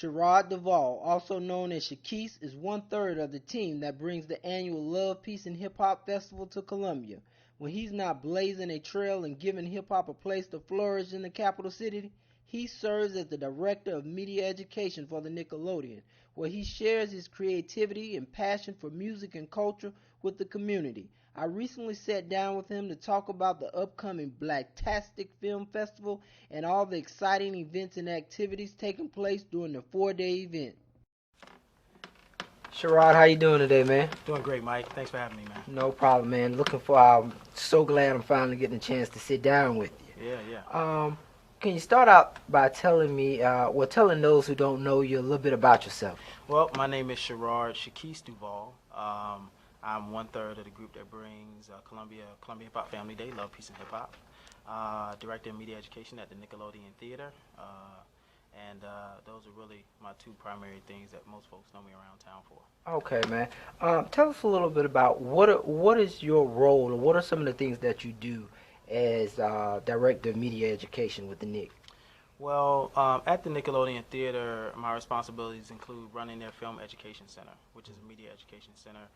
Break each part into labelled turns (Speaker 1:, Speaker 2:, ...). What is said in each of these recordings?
Speaker 1: Sherard Duvall, also known as Shekeese, is one-third of the team that brings the annual Love, Peace, and Hip Hop Festival to Columbia. When he's not blazing a trail and giving hip hop a place to flourish in the capital city, he serves as the director of media education for the Nickelodeon, where he shares his creativity and passion for music and culture with the community. I recently sat down with him to talk about the upcoming Blaktastik Film Festival and all the exciting events and activities taking place during the 4-day event. Sherrod, how you doing today, man?
Speaker 2: Doing great, Mike. Thanks for having me, man.
Speaker 1: No problem, man. I'm so glad I'm finally getting a chance to sit down with you.
Speaker 2: Yeah.
Speaker 1: Can you start out by telling me, telling those who don't know you a little bit about yourself?
Speaker 2: Well, my name is Shekeese Duvall. I'm one-third of the group that brings Columbia Hip Hop Family Day, Love, Peace, and Hip Hop. Director of Media Education at the Nickelodeon Theater. And those are really my two primary things that most folks know me around town for.
Speaker 1: Okay, man. Tell us a little bit about what is your role, or what are some of the things that you do as Director of Media Education with the Nick?
Speaker 2: Well, at the Nickelodeon Theater, my responsibilities include running their Film Education Center, which is a media education center,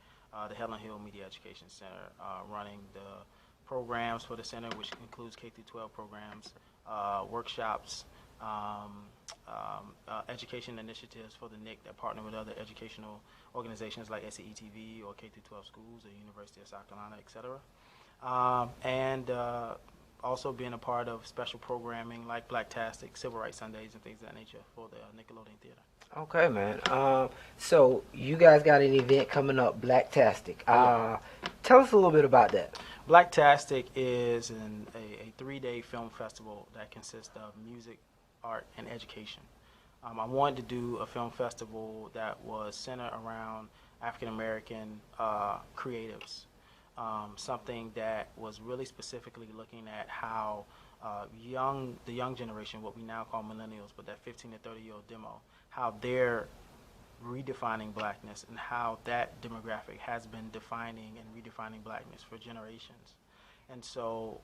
Speaker 2: the Helen Hill Media Education Center, running the programs for the center, which includes K-12 programs, workshops, education initiatives for the NIC that partner with other educational organizations like SEETV or K-12 schools, the University of South Carolina, etc. And also being a part of special programming like Blaktastik, Civil Rights Sundays, and things of that nature for the Nickelodeon Theater.
Speaker 1: Okay, man. So you guys got an event coming up, Blaktastik. Tell us a little bit about that.
Speaker 2: Blaktastik is a 3-day film festival that consists of music, art, and education. I wanted to do a film festival that was centered around African American creatives. Something that was really specifically looking at how the young generation, what we now call millennials, but that 15 to 30-year-old demo, how they're redefining blackness and how that demographic has been defining and redefining blackness for generations. And so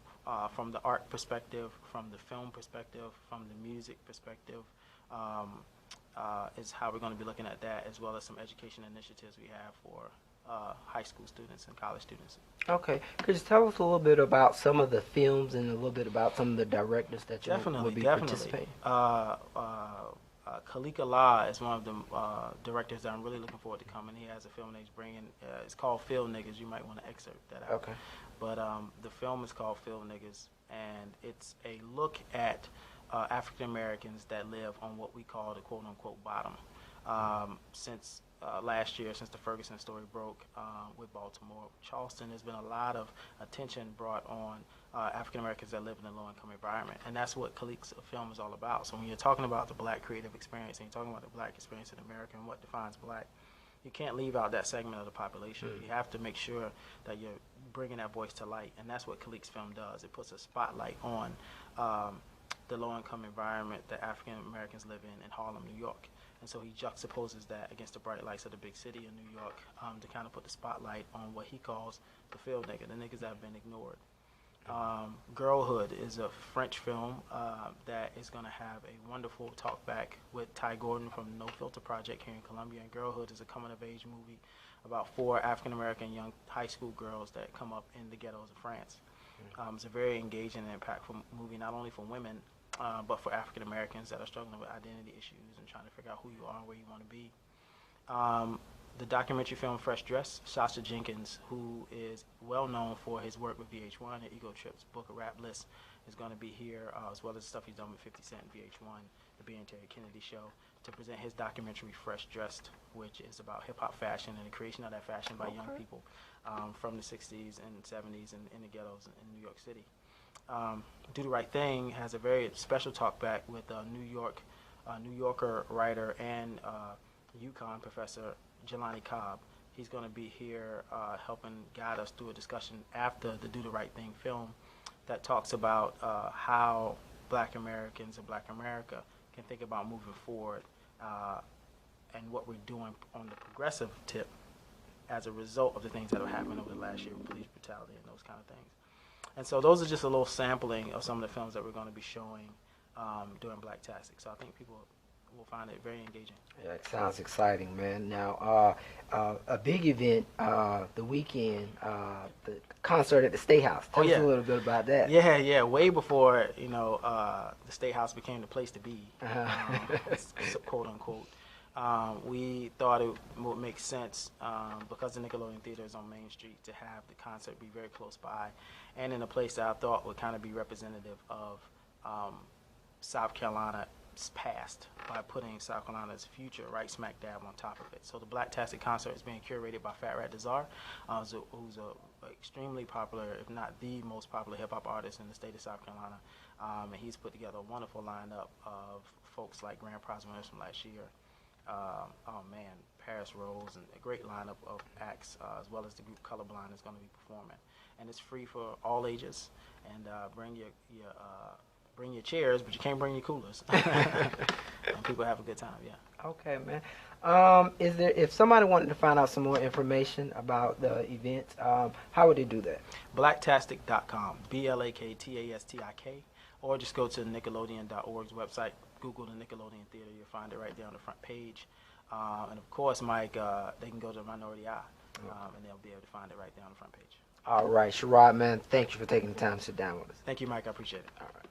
Speaker 2: from the art perspective, from the film perspective, from the music perspective, is how we're going to be looking at that, as well as some education initiatives we have for high school students and college students.
Speaker 1: Okay. Could you tell us a little bit about some of the films and a little bit about some of the directors that you will be participating?
Speaker 2: Khalik Allah is one of the directors that I'm really looking forward to coming. He has a film that he's bringing. It's called Phil Niggas. You might want to excerpt that out.
Speaker 1: Okay.
Speaker 2: But the film is called Phil Niggas, and it's a look at African Americans that live on what we call the quote-unquote bottom. Since last year, since the Ferguson story broke with Baltimore, Charleston, there's been a lot of attention brought on African Americans that live in a low-income environment, and that's what Khalik's film is all about. So when you're talking about the black creative experience and you're talking about the black experience in America and what defines black, you can't leave out that segment of the population. You have to make sure that you're bringing that voice to light, and that's what Khalik's film does. It puts a spotlight on the low-income environment that African Americans live in Harlem, New York. And so he juxtaposes that against the bright lights of the big city of New York to kind of put the spotlight on what he calls the field nigga, the niggas that have been ignored. Girlhood is a French film that is going to have a wonderful talk back with Ty Gordon from the No Filter Project here in Columbia. And Girlhood is a coming-of-age movie about 4 African-American young high school girls that come up in the ghettos of France. It's a very engaging and impactful movie, not only for women, but for African Americans that are struggling with identity issues and trying to figure out who you are and where you want to be. The documentary film Fresh Dress, Sasha Jenkins, who is well known for his work with VH1 and Ego Trip's Book of Rap List, is going to be here, as well as the stuff he's done with 50 Cent and VH1, the B and Terry Kennedy Show, to present his documentary Fresh Dressed, which is about hip-hop fashion and the creation of that fashion by young people from the 60s and 70s in the ghettos in New York City. Do the Right Thing has a very special talk back with New Yorker writer and UConn professor Jelani Cobb. He's going to be here helping guide us through a discussion after the Do the Right Thing film that talks about how Black Americans and Black America can think about moving forward and what we're doing on the progressive tip as a result of the things that have happened over the last year with police brutality and those kind of things. And so those are just a little sampling of some of the films that we're going to be showing during Blaktastik. So I think people will find it very engaging.
Speaker 1: Yeah, it sounds exciting, man. Now, a big event, the weekend, the concert at the State House. Tell us a little bit about that.
Speaker 2: Yeah. Way before the State House became the place to be, quote unquote. We thought it would make sense because the Nickelodeon Theater is on Main Street to have the concert be very close by, and in a place that I thought would kind of be representative of South Carolina's past by putting South Carolina's future right smack dab on top of it. So the Blaktastik concert is being curated by Sherard Duvall, who's a extremely popular, if not the most popular hip-hop artist in the state of South Carolina. And he's put together a wonderful lineup of folks like grand prize winners from last year. Paris Rose, and a great lineup of acts, as well as the group Colorblind is going to be performing. And it's free for all ages. And bring your chairs, but you can't bring your coolers. And people have a good time, yeah.
Speaker 1: Okay, man. If somebody wanted to find out some more information about the event, how would they do that?
Speaker 2: Blaktastik.com, Blaktastik, or just go to Nickelodeon.org's website, Google the Nickelodeon Theater, you'll find it right there on the front page. And of course, Mike, they can go to Minority Eye, and they'll be able to find it right there on the front page.
Speaker 1: All right, Sherard, man, thank you for taking the time to sit down with us.
Speaker 2: Thank you, Mike. I appreciate it.
Speaker 1: All right.